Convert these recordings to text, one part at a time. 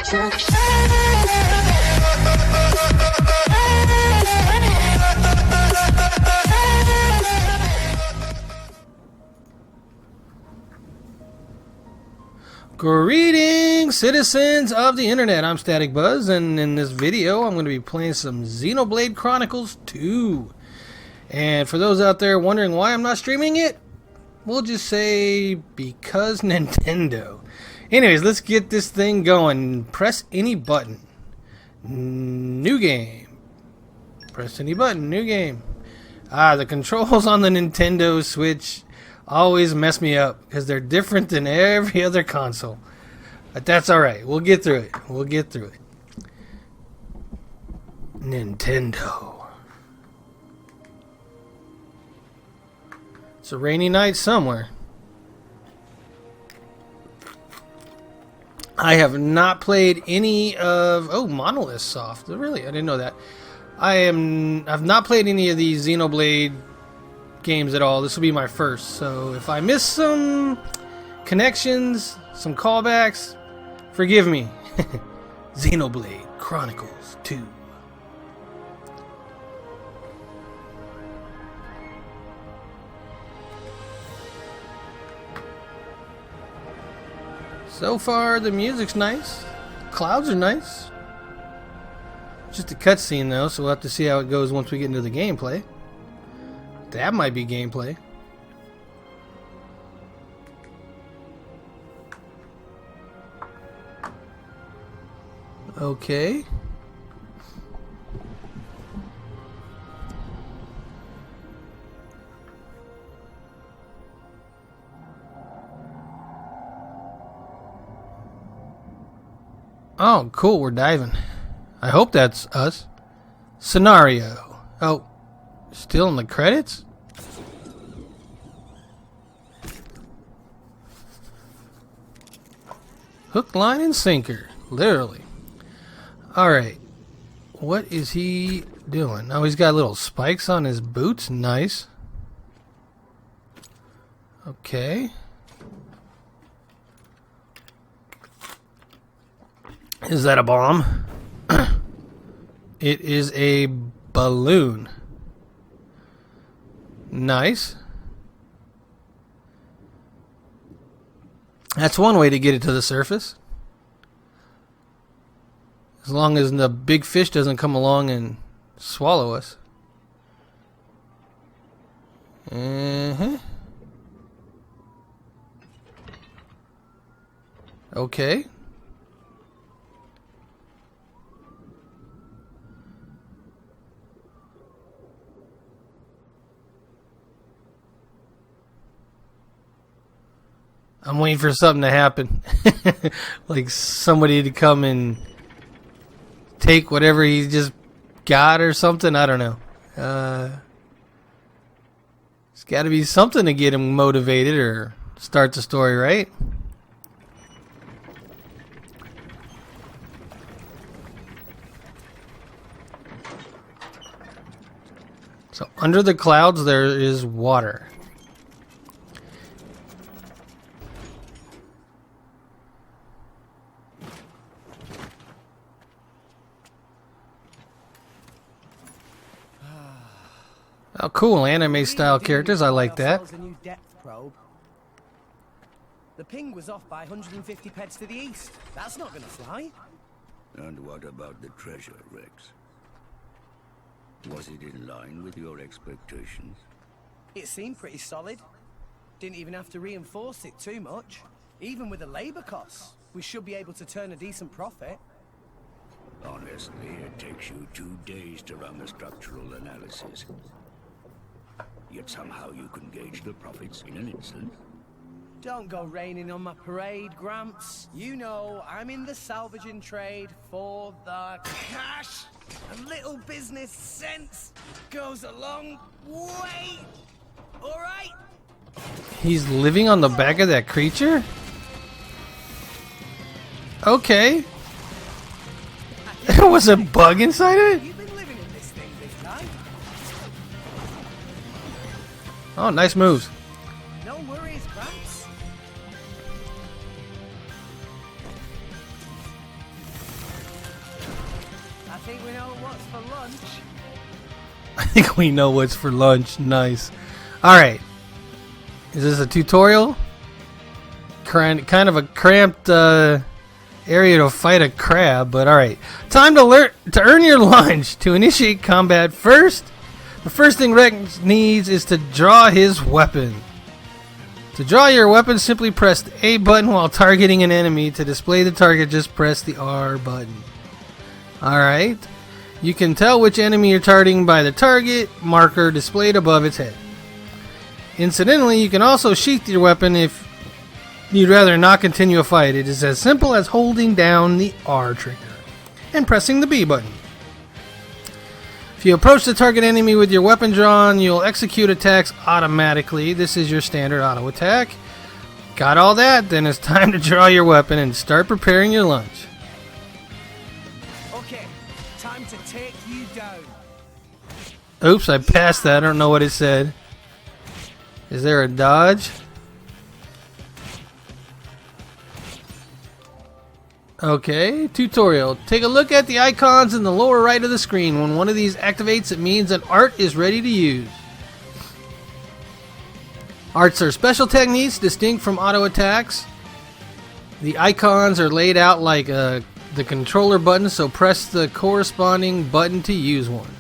Greetings, citizens of the internet. I'm Static Buzz, and in this video I'm going to be playing some Xenoblade Chronicles 2. And for those out there wondering why I'm not streaming it, we'll just say because Nintendo. Anyways, let's get this thing going. Press any button. New game. Press any button. New game. The controls on the Nintendo Switch always mess me up because they're different than every other console. But that's alright. We'll get through it. We'll get through it. Nintendo. It's a rainy night somewhere. I have not played any of... Oh, Monolith Soft. Really? I didn't know that. I've not played any of these Xenoblade games at all. This will be my first, so if I miss some connections, some callbacks, forgive me. Xenoblade Chronicles 2. So far the music's nice, clouds are nice. Just a cutscene though, so we'll have to see how it goes once we get into the gameplay. That might be gameplay. Okay. Oh, cool, we're diving. I hope that's us. Scenario. Oh. Still in the credits? Hook, line, and sinker. Literally. Alright. What is he doing? Oh, he's got little spikes on his boots. Nice. Okay. Is that a bomb? It is a balloon. Nice. That's one way to get it to the surface. As long as the big fish doesn't come along and swallow us. Okay. I'm waiting for something to happen. Like somebody to come and take whatever he just got or something. I don't know. There's got to be something to get him motivated or start the story, right? So under the clouds there is water. Oh, cool. Anime-style characters. I like that. A new depth probe. The ping was off by 150 peds to the east. That's not going to fly. And what about the treasure, Rex? Was it in line with your expectations? It seemed pretty solid. Didn't even have to reinforce it too much. Even with the labor costs, we should be able to turn a decent profit. Honestly, it takes you 2 days to run the structural analysis. Yet somehow you can gauge the profits in an instant. Don't go raining on my parade, Gramps. You know I'm in the salvaging trade for the cash. A little business sense goes a long way. All right? He's living on the back of that creature? Okay. There was a bug inside of it? You've been living in this thing this time. Oh, nice moves. No worries, Gramps. think we know what's for lunch. I think we know what's for lunch. Nice. Alright. Is this a tutorial? Kind of a cramped area to fight a crab, but alright. Time to earn your lunch. To initiate combat first, the first thing Rex needs is to draw his weapon. To draw your weapon, simply press the A button while targeting an enemy. To display the target, just press the R button. Alright. You can tell which enemy you're targeting by the target marker displayed above its head. Incidentally, you can also sheath your weapon if you'd rather not continue a fight. It is as simple as holding down the R trigger and pressing the B button. If you approach the target enemy with your weapon drawn, you'll execute attacks automatically. This is your standard auto attack. Got all that? Then it's time to draw your weapon and start preparing your lunch. Okay, time to take you down. Oops, I passed that. I don't know what it said. Is there a dodge? Okay, tutorial. Take a look at the icons in the lower right of the screen. When one of these activates, it means an art is ready to use. Arts are special techniques distinct from auto attacks. The icons are laid out like the controller button, so press the corresponding button to use one.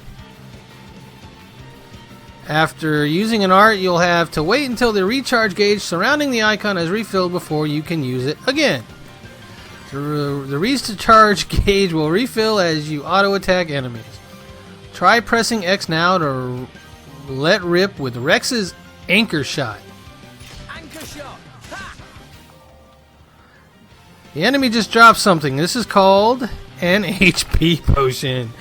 After using an art, you'll have to wait until the recharge gauge surrounding the icon is refilled before you can use it again. The recharge gauge will refill as you auto-attack enemies. Try pressing X now to let rip with Rex's anchor shot. Anchor shot! Ha! The enemy just dropped something. This is called an HP potion.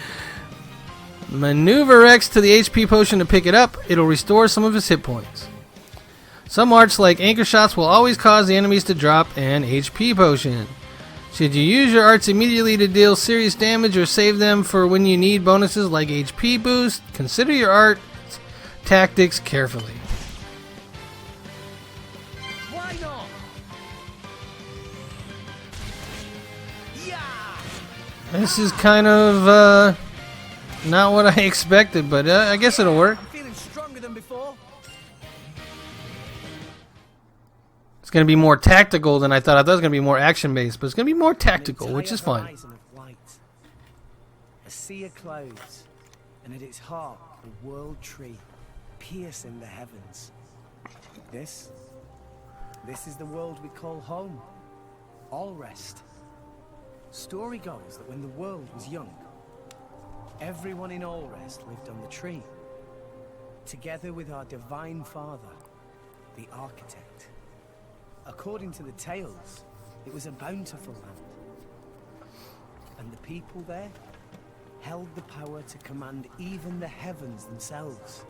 Maneuver Rex to the HP potion to pick it up. It'll restore some of his hit points. Some arts like anchor shots will always cause the enemies to drop an HP potion. Should you use your arts immediately to deal serious damage or save them for when you need bonuses like HP boost, consider your art tactics carefully. Why not? Yeah! This is kind of not what I expected, but I guess it'll work. I'm feeling stronger than before. It's going to be more tactical than I thought. I thought it was going to be more action-based, but it's going to be more tactical, which is fun. A sea of clouds, and at its heart, the world tree, piercing the heavens. This is the world we call home. Alrest. Story goes that when the world was young, everyone in Alrest lived on the tree, together with our divine father, the architect. According to the tales, it was a bountiful land, and the people there held the power to command even the heavens themselves.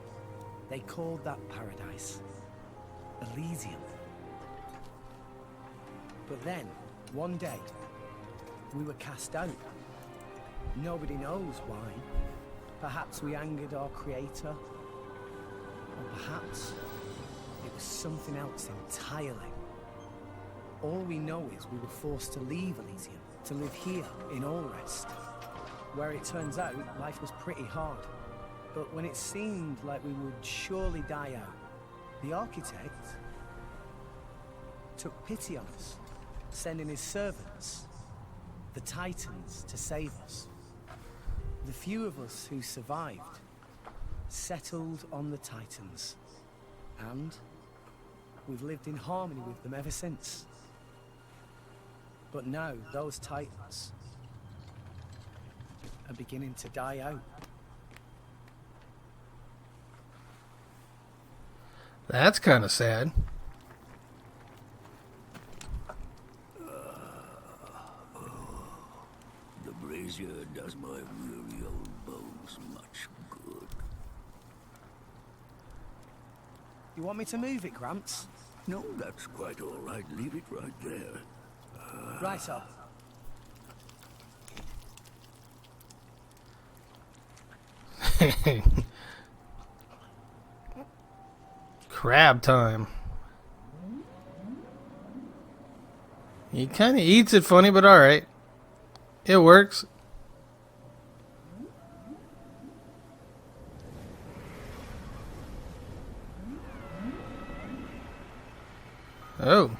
They called that paradise Elysium. But then, one day, we were cast out. Nobody knows why. Perhaps we angered our creator, or perhaps it was something else entirely. All we know is we were forced to leave Elysium, to live here in Alrest, where it turns out life was pretty hard. But when it seemed like we would surely die out, the architect took pity on us, sending his servants, the Titans, to save us. The few of us who survived settled on the Titans, and we've lived in harmony with them ever since. But now, those Titans are beginning to die out. That's kind of sad. The brazier does my weary old bones much good. You want me to move it, Gramps? No, that's quite all right. Leave it right there. Right up. Crab time. He kind of eats it funny, but alright. It works. Oh.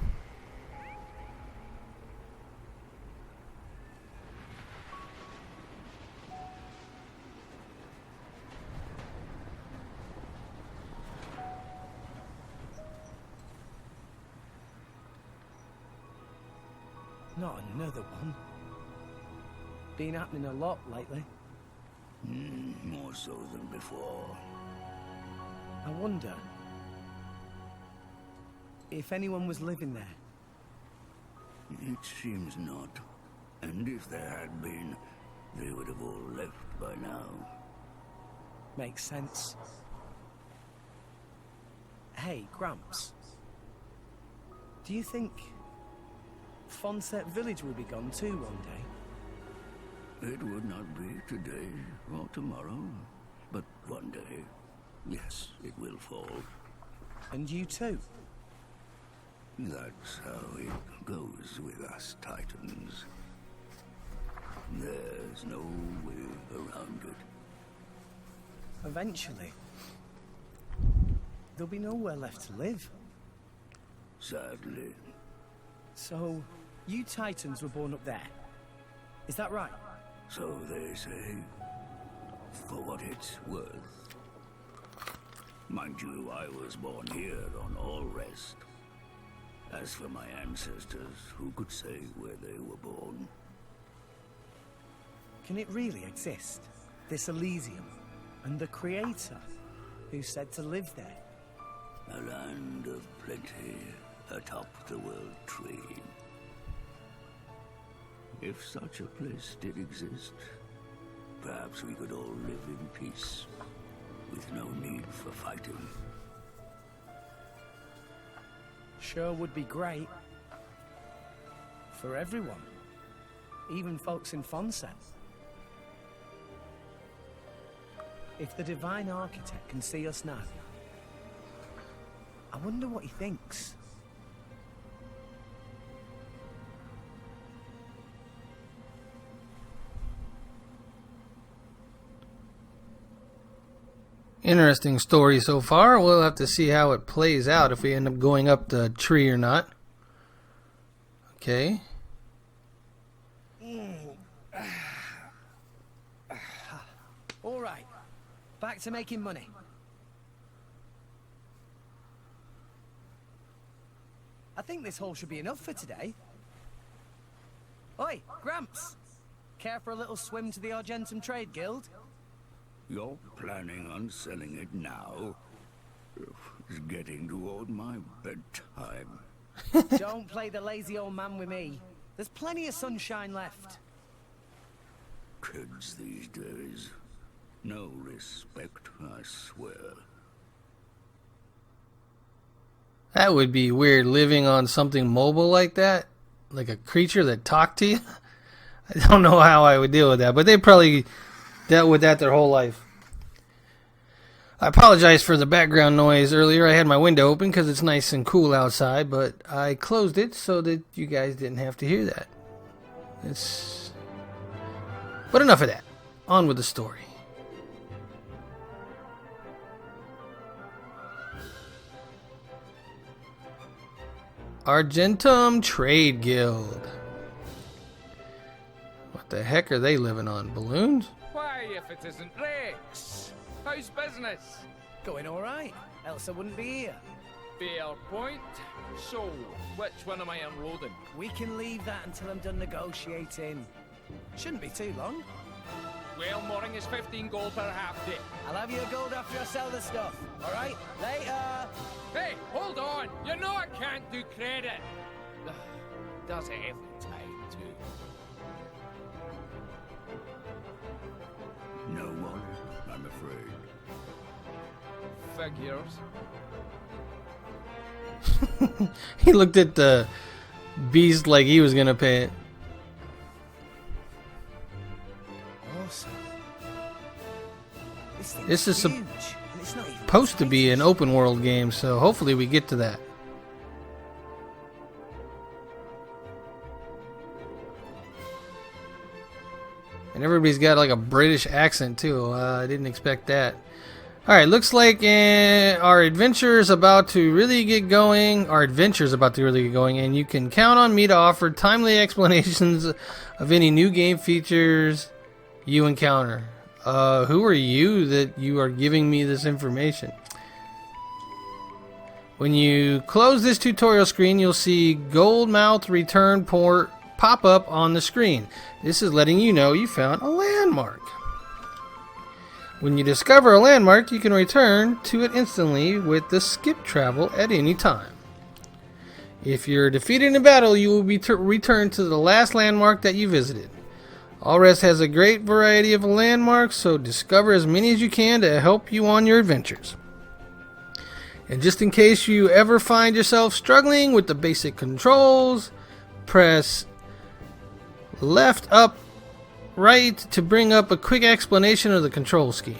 Not another one. Been happening a lot lately. More so than before. I wonder if anyone was living there. It seems not. And if there had been, they would have all left by now. Makes sense. Hey, Gramps. Do you think Fonset Village will be gone too one day? It would not be today or tomorrow, but one day, yes, it will fall. And you too? That's how it goes with us Titans. There's no way around it. Eventually, there'll be nowhere left to live. Sadly. So, you Titans were born up there. Is that right? So they say, for what it's worth. Mind you, I was born here on Alrest. As for my ancestors, who could say where they were born? Can it really exist? This Elysium? And the Creator, who said to live there? A land of plenty atop the world tree. If such a place did exist, perhaps we could all live in peace, with no need for fighting. Sure would be great. For everyone. Even folks in Fonset. If the Divine Architect can see us now, I wonder what he thinks. Interesting story so far. We'll have to see how it plays out if we end up going up the tree or not. Okay. All right. Back to making money. I think this haul should be enough for today. Oi, Gramps! Care for a little swim to the Argentum Trade Guild? You're planning on selling it now? It's getting toward my bedtime. Don't play the lazy old man with me. There's plenty of sunshine left. Kids these days. No respect, I swear. That would be weird, living on something mobile like that. Like a creature that talked to you. I don't know how I would deal with that, but they probably dealt with that their whole life. I apologize for the background noise earlier. I had my window open because it's nice and cool outside, but I closed it so that you guys didn't have to hear that. But enough of that. On with the story. Argentum Trade Guild. What the heck are they living on? Balloons? Why, if it isn't Rex? How's business? Going all right, else I wouldn't be here. Fair point. So, which one am I unloading? We can leave that until I'm done negotiating. Shouldn't be too long. Well, mooring is 15 gold per half day. I'll have your gold after I sell the stuff. All right? Later. Hey, hold on! You know I can't do credit! Does it every time, too. No one, I'm afraid. Figures. He looked at the beast like he was going to pay it. Awesome. This is huge, and it's not even supposed to be an open world game, so hopefully we get to that. And everybody's got like a British accent too. I didn't expect that. Alright, looks like our adventure is about to really get going. And you can count on me to offer timely explanations of any new game features you encounter. Who are you that you are giving me this information? When you close this tutorial screen, you'll see Goldmouth Return Port pop up on the screen. This is letting you know you found a landmark. When you discover a landmark, you can return to it instantly with the skip travel at any time. If you're defeated in battle, you will be returned to the last landmark that you visited. Alrest has a great variety of landmarks, so discover as many as you can to help you on your adventures. And just in case you ever find yourself struggling with the basic controls, press left up right to bring up a quick explanation of the control scheme.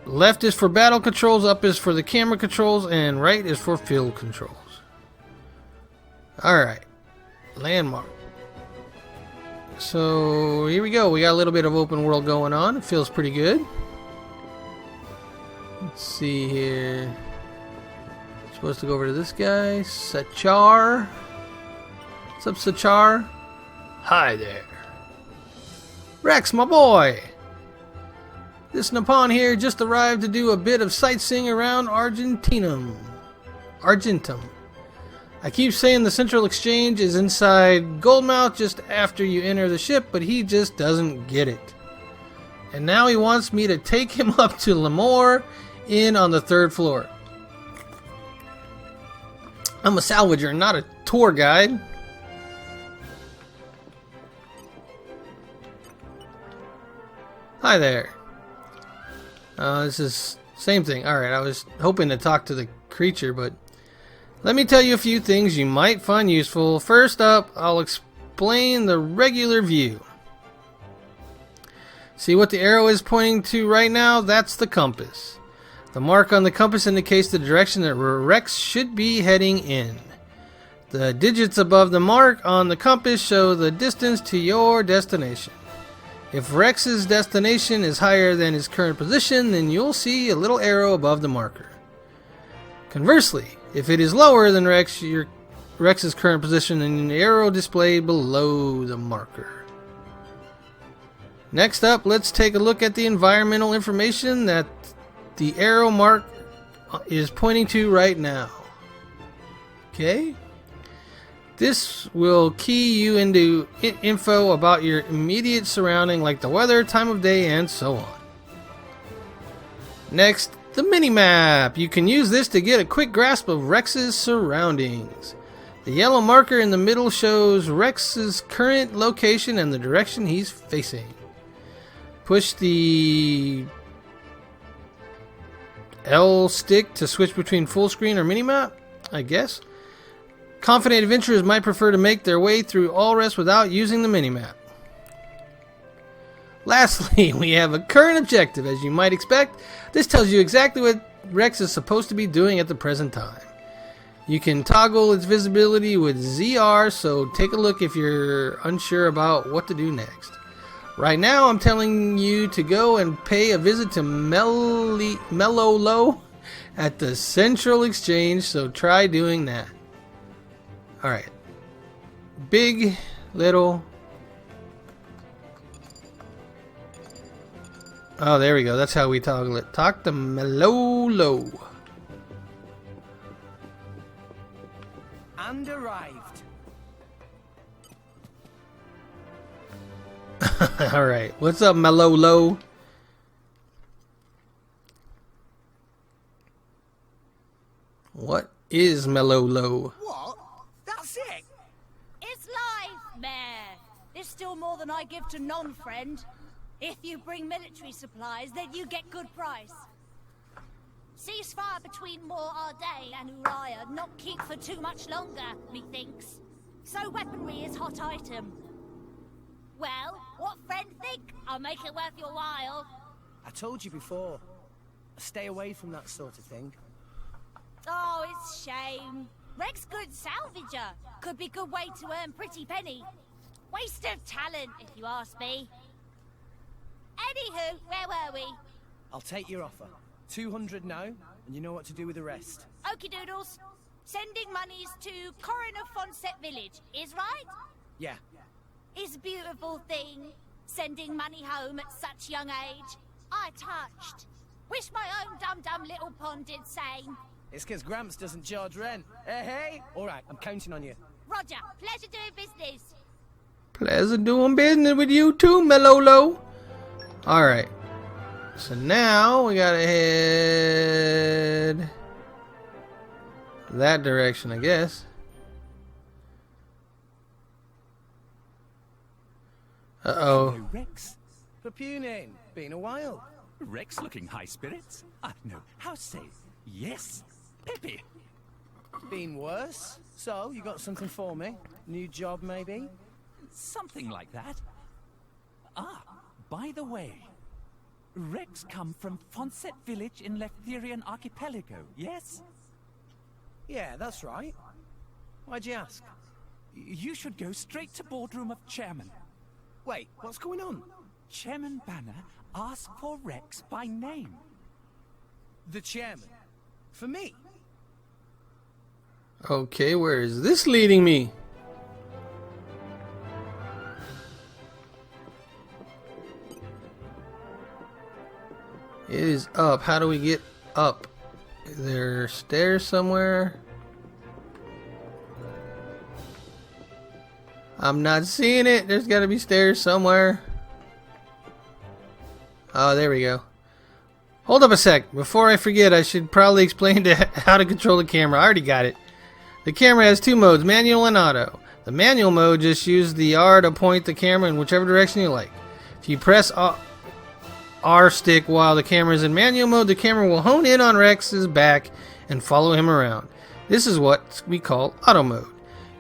Left is for battle controls, up is for the camera controls, and right is for field controls. Alright, landmark. So here we go. We got a little bit of open world going on. It feels pretty good. Let's see here. Supposed to go over to this guy, Sachar. What's up, Sachar? Hi there. Rex, my boy! This Nippon here just arrived to do a bit of sightseeing around Argentum. I keep saying the Central Exchange is inside Goldmouth just after you enter the ship, but he just doesn't get it. And now he wants me to take him up to Lemoore Inn on the 3rd floor. I'm a salvager, not a tour guide. Hi there. This is same thing. Alright, I was hoping to talk to the creature, but let me tell you a few things you might find useful. First up, I'll explain the regular view. See what the arrow is pointing to right now? That's the compass. The mark on the compass indicates the direction that Rex should be heading in. The digits above the mark on the compass show the distance to your destination. If Rex's destination is higher than his current position, then you'll see a little arrow above the marker. Conversely, if it is lower than Rex's current position, then the arrow displayed below the marker. Next up, let's take a look at the environmental information that the arrow mark is pointing to right now. Okay? This will key you into info about your immediate surrounding, like the weather, time of day, and so on. Next, the mini-map. You can use this to get a quick grasp of Rex's surroundings. The yellow marker in the middle shows Rex's current location and the direction he's facing. Push the L stick to switch between full screen or mini-map, I guess. Confident adventurers might prefer to make their way through Alrest without using the minimap. Lastly, we have a current objective. As you might expect, this tells you exactly what Rex is supposed to be doing at the present time. You can toggle its visibility with ZR, so take a look if you're unsure about what to do next. Right now, I'm telling you to go and pay a visit to Mellowlow at the Central Exchange, so try doing that. Alright. Big, little. Oh, there we go. That's how we toggle it. Talk to Mellowlow. And arrived. Alright. What's up, Mellowlow? What is Mellowlow? What? That's it? It's life, Mayor. There's still more than I give to non-friend. If you bring military supplies, then you get good price. Ceasefire between Moor Arday and Uriah not keep for too much longer, methinks. So weaponry is hot item. Well, what friend think? I'll make it worth your while. I told you before. Stay away from that sort of thing. Oh, it's shame. Rex good salvager. Could be good way to earn pretty penny. Waste of talent, if you ask me. Anywho, where were we? I'll take your offer. 200 now, and you know what to do with the rest. Okie doodles. Sending monies to Coroner Fonset Village, is right? Yeah. Is a beautiful thing. Sending money home at such young age. I touched. Wish my own dum-dum little pond did same. It's 'cause Gramps doesn't charge rent. Hey! Alright, I'm counting on you. Roger, pleasure doing business. Pleasure doing business with you too, Melolo. Alright. So now we gotta head that direction, I guess. Uh-oh. Hello, Rex. Papunin, been a while. Rex looking high spirits? No, how say? Yes, Peppy. Been worse? So, you got something for me? New job, maybe? Something like that. Ah, by the way, Rex come from Fonset Village in Leftherian Archipelago, yes? Yeah, that's right. Why'd you ask? You should go straight to boardroom of chairman. Wait, what's going on? Chairman Banner asked for Rex by name. The chairman? For me? Okay, where is this leading me? It is up. How do we get up? Is there stairs somewhere? I'm not seeing it. There's got to be stairs somewhere. Oh, there we go. Hold up a sec. Before I forget, I should probably explain how to control the camera. I already got it. The camera has two modes, manual and auto. The manual mode just uses the R to point the camera in whichever direction you like. If you press R stick while the camera is in manual mode, the camera will hone in on Rex's back and follow him around. This is what we call auto mode.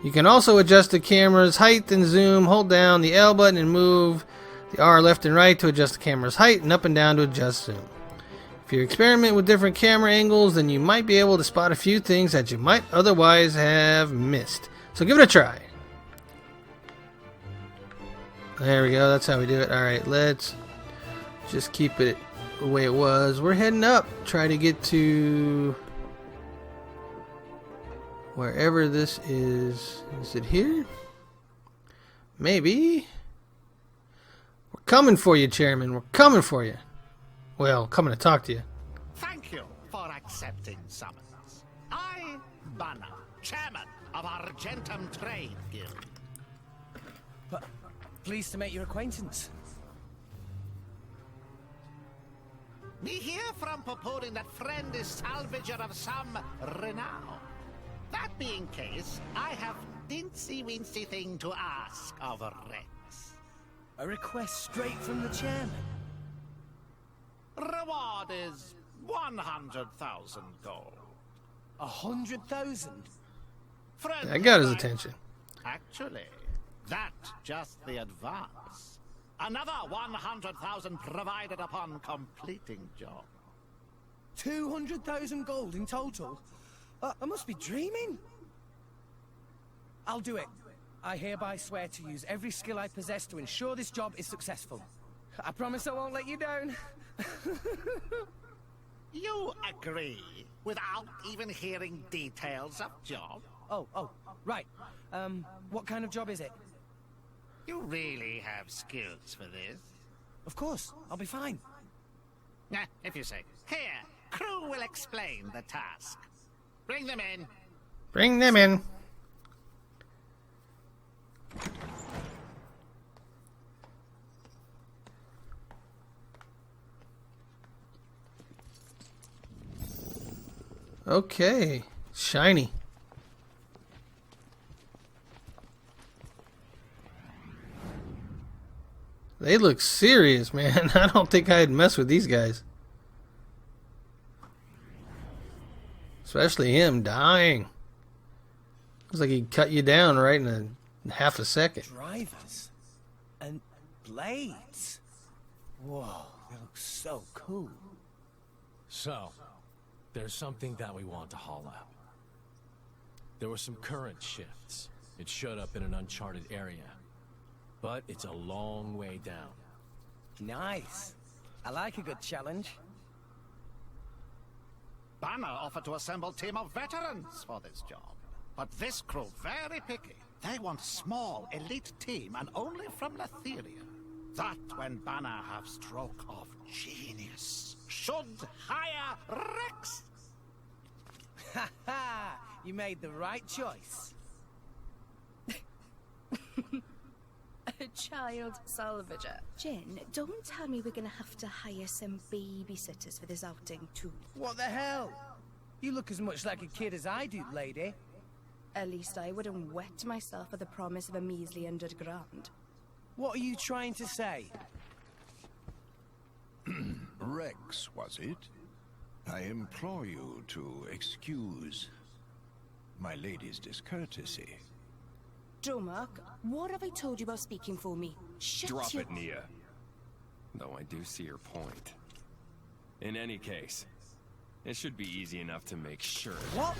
You can also adjust the camera's height and zoom. Hold down the L button and move the R left and right to adjust the camera's height and up and down to adjust zoom. If you experiment with different camera angles, then you might be able to spot a few things that you might otherwise have missed. So give it a try. There we go. That's how we do it. Alright, let's just keep it the way it was. We're heading up. Try to get to wherever this is. Is it here? Maybe. We're coming for you, Chairman. We're coming for you. Well, coming to talk to you. Thank you for accepting summons. I, Banner, chairman of Argentum Trade Guild. But pleased to make your acquaintance. We hear from Papurin that friend is salvager of some renown. That being case, I have dincy-wincy thing to ask of Rex. A request straight from the chairman. Reward is 100,000 gold. 100,000? Friend, I got his attention. Actually, that just the advance. Another 100,000 provided upon completing job. 200,000 gold in total? I must be dreaming. I'll do it. I hereby swear to use every skill I possess to ensure this job is successful. I promise I won't let you down. You agree without even hearing details of job? Oh, right. What kind of job is it? You really have skills for this? Of course, I'll be fine. If you say. Here, crew will explain the task. Bring them in. Bring them in. Okay, shiny. They look serious, man. I don't think I'd mess with these guys. Especially him dying. Looks like he'd cut you down right in half a second. Drivers. And blades. Whoa, they look so cool. So, there's something that we want to haul out. There were some current shifts. It showed up in an uncharted area. But it's a long way down. Nice. I like a good challenge. Banner offered to assemble a team of veterans for this job. But this crew very picky. They want small, elite team and only from Letheria. That when Banner have stroke of genius. Should hire Rex. Ha ha! You made the right choice. A child salvager. Jen, don't tell me we're gonna have to hire some babysitters for this outing too. What the hell? You look as much like a kid as I do, lady. At least I wouldn't wet myself for the promise of a measly £100. What are you trying to say? Rex, was it? I implore you to excuse my lady's discourtesy. Dromark, what have I told you about speaking for me? Shut Drop your... it, Nia. Though I do see your point. In any case, it should be easy enough to make sure. What?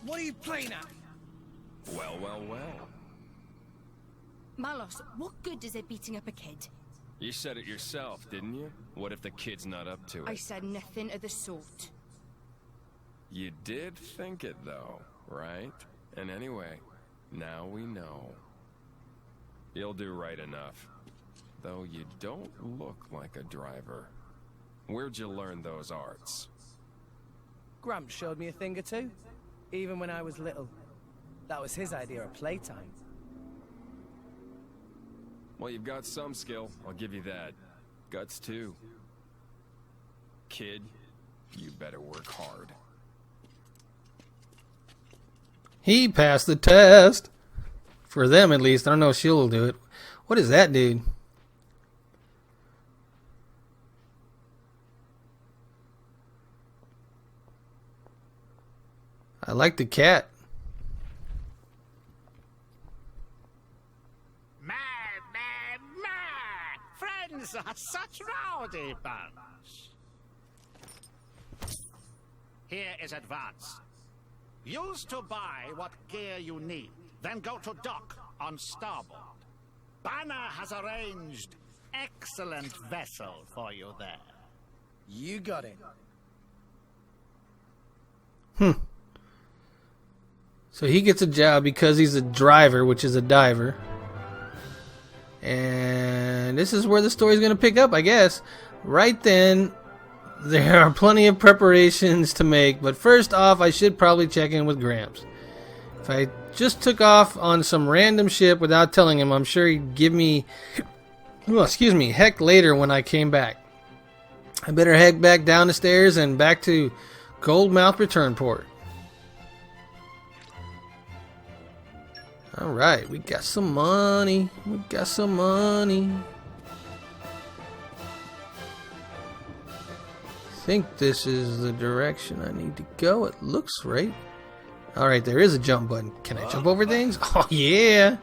What are you playing at? Well, well, well. Malos, what good is it beating up a kid? You said it yourself, didn't you? What if the kid's not up to it? I said nothing of the sort. You did think it, though, right? And anyway, now we know. You'll do right enough. Though you don't look like a driver. Where'd you learn those arts? Gramps showed me a thing or two. Even when I was little. That was his idea of playtime. Well, you've got some skill, I'll give you that. Guts, too. Kid, you better work hard. He passed the test. For them, at least. I don't know if she'll do it. What is that, dude? I like the cat. Friends are such rowdy bunch. Here is advance. Use to buy what gear you need, then go to dock on starboard. Banner has arranged excellent vessel for you there. You got it. So he gets a job because he's a driver, which is a diver. And this is where the story's going to pick up, I guess. Right then, there are plenty of preparations to make. But first off, I should probably check in with Gramps. If I just took off on some random ship without telling him, I'm sure he'd give me, heck later when I came back. I better head back down the stairs and back to Goldmouth Return Port. Alright, we got some money. We got some money. I think this is the direction I need to go. It looks right. Alright, there is a jump button. Can I jump over things? Oh, yeah.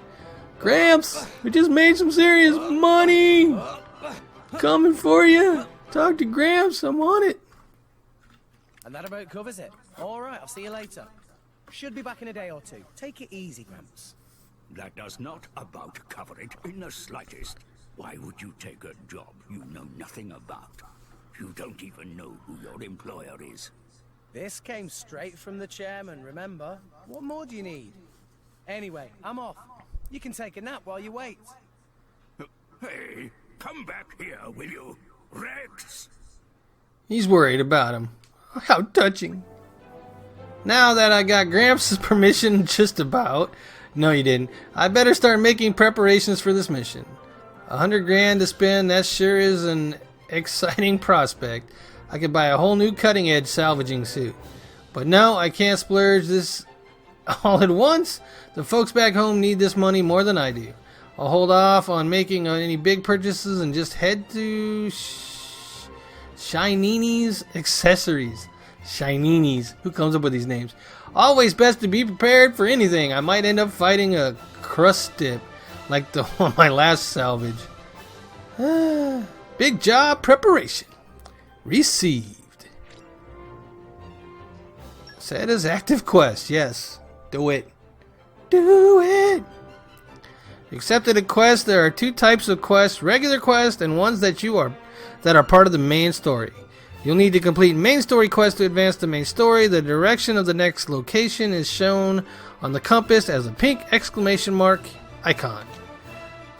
Gramps, we just made some serious money. Coming for you. Talk to Gramps. I'm on it. And that about covers it. Alright, I'll see you later. Should be back in a day or two. Take it easy, Gramps. That does not about cover it in the slightest. Why would you take a job you know nothing about? You don't even know who your employer is. This came straight from the chairman, remember? What more do you need? Anyway, I'm off. You can take a nap while you wait. Hey, come back here, will you? Rex! He's worried about him. How touching. Now that I got Gramps' permission just about... No, you didn't. I better start making preparations for this mission. 100 grand to spend, that sure is an exciting prospect. I could buy a whole new cutting-edge salvaging suit. But no, I can't splurge this all at once. The folks back home need this money more than I do. I'll hold off on making any big purchases and just head to Shinini's Accessories. Shinini's. Who comes up with these names? Always best to be prepared for anything. I might end up fighting a crust dip like the one my last salvage. Big job preparation. received. Set as active quest. Yes. Do it. Do it. Accepted a quest. There are 2 types of quests: regular quests and ones that are part of the main story. You'll need to complete main story quests to advance the main story. The direction of the next location is shown on the compass as a pink exclamation mark icon.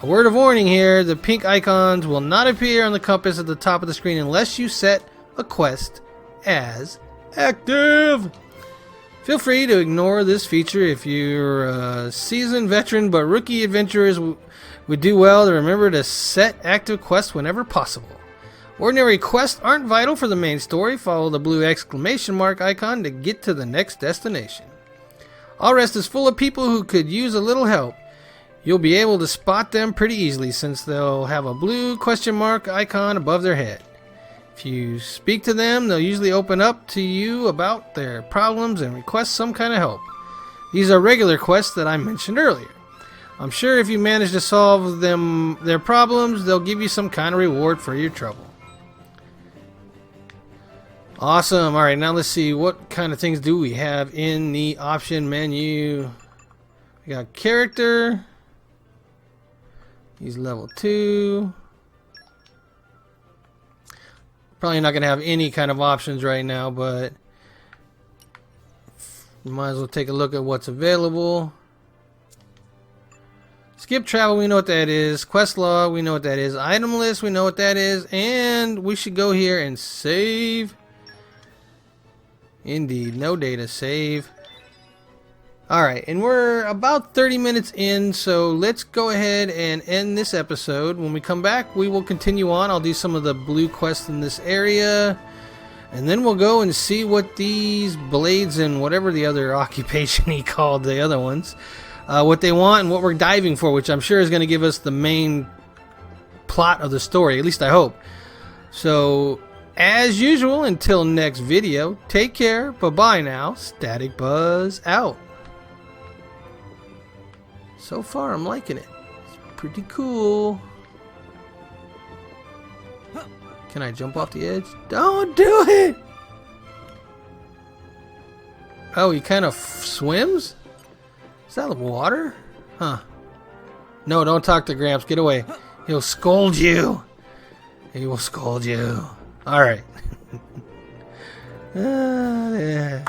A word of warning here: the pink icons will not appear on the compass at the top of the screen unless you set a quest as active. Feel free to ignore this feature if you're a seasoned veteran, but rookie adventurers would do well to remember to set active quests whenever possible. Ordinary quests aren't vital for the main story. Follow the blue exclamation mark icon to get to the next destination. Alrest is full of people who could use a little help. You'll be able to spot them pretty easily since they'll have a blue question mark icon above their head. If you speak to them, they'll usually open up to you about their problems and request some kind of help. These are regular quests that I mentioned earlier. I'm sure if you manage to solve their problems, they'll give you some kind of reward for your trouble. Awesome. Alright, now let's see what kind of things do we have in the option menu. We got character. He's level 2. Probably not going to have any kind of options right now, but we might as well take a look at what's available. Skip travel, we know what that is. Quest log, we know what that is. Item list, we know what that is. And we should go here and save. Indeed, no data, save. Alright, and we're about 30 minutes in, so let's go ahead and end this episode. When we come back, we will continue on. I'll do some of the blue quests in this area, and then we'll go and see what these blades and whatever the other occupation he called the other ones, what they want and what we're diving for, which I'm sure is going to give us the main plot of the story, at least I hope. So, as usual, until next video, take care, bye-bye now, Static Buzz out. So far, I'm liking it. It's pretty cool. Can I jump off the edge? Don't do it! Oh, he kind of swims? Is that water? Huh. No, don't talk to Gramps. Get away. He'll scold you. He will scold you. Alright. Yeah.